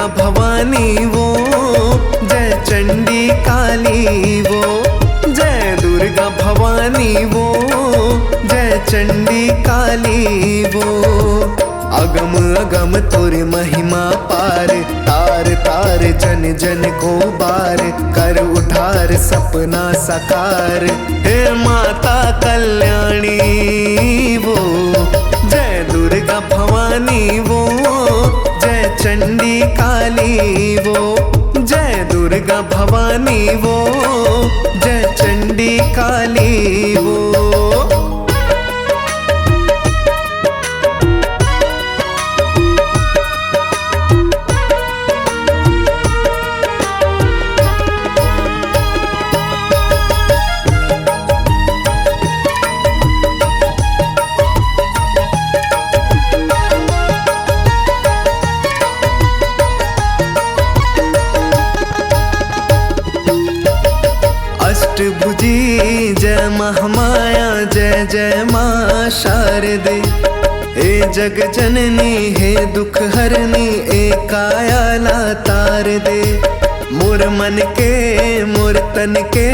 दुर्गा भवानी वो, जय चंडी काली वो, जय दुर्गा भवानी वो, जय चंडी काली वो। अगम अगम तुर महिमा पार, तार तार जन जन को बार, कर उधार सपना साकार, हे माता कल्याणी वो, जय दुर्गा भवानी वो, जय चंडी काली वो, जय दुर्गा भवानी वो, जय चंडी काली वो। अष्टभुजी जय महामाया, जय जय माँ शारदे, हे जग जननी हे दुख हरनी, ए कायाला तार दे। मोर मन के मोर तन के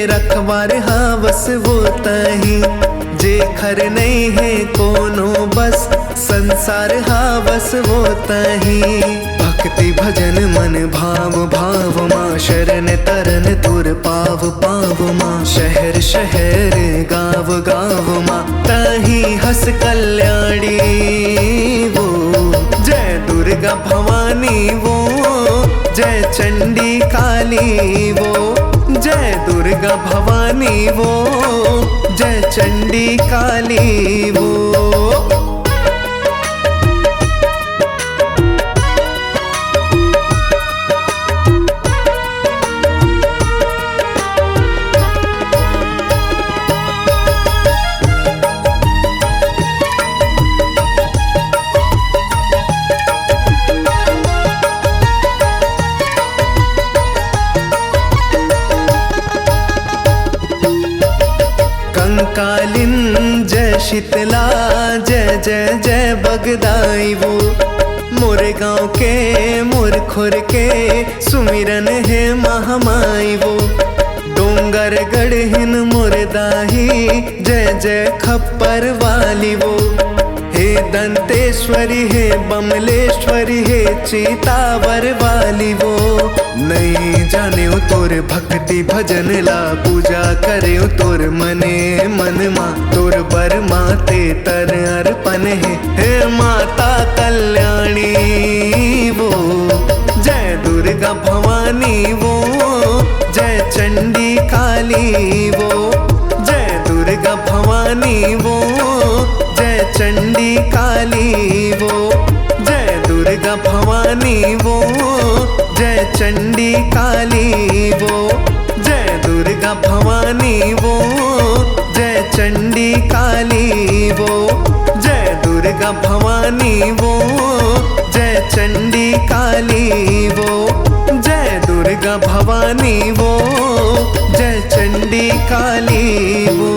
रखवार हावस वो तही, जे खर नहीं है कोनो बस, संसार हावस वो तही। भक्ति भजन मन भाव भाव माँ, शरण तरन तुर पाव पाव माँ, शहर शहर गाँव गाँव माँ, तही हस कल्याणी वो, जय दुर्गा भवानी वो, जय चंडी काली वो, जय दुर्गा भवानी वो, जय चंडी काली वो। कंकालिन जय शीतला, जय जय जय बगदाई वो, मोरे गाँव के मोर खुर के सुमिरन है महामाई वो। डोंगर गढ़हिन मुर्दाही, जय जय खप्पर वाली वो, हे दंतेश्वरी हे बमलेश्वरी हे चीतावर वाली वो। नहीं जाने तोर भक्ति भजन ला, पूजा करे तोर मने मन माँ, तोर बर माते तर अर्पण है, हे माता कल्याणी वो, जय दुर्गा भवानी वो, जय चंडी काली वो, जय दुर्गा भवानी वो, जय चंडी काली वो, जय दुर्गा भवानी वो, जय चंडी काली वो, जय दुर्गा भवानी वो, जय चंडी काली वो, जय दुर्गा भवानी वो, जय चंडी काली वो, जय दुर्गा भवानी वो, जय चंडी काली वो।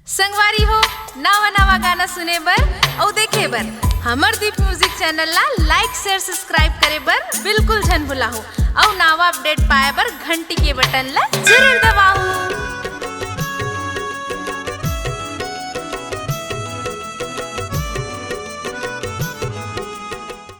संगवारी हो नवा नवा गाना सुने बर और देखे बर अमरदीप म्यूजिक चैनल ला लाइक शेयर सब्सक्राइब करे बर बिल्कुल झन भुलाहो, और नवा अपडेट पाए बर घंटी के बटन ला जरूर दबाओ।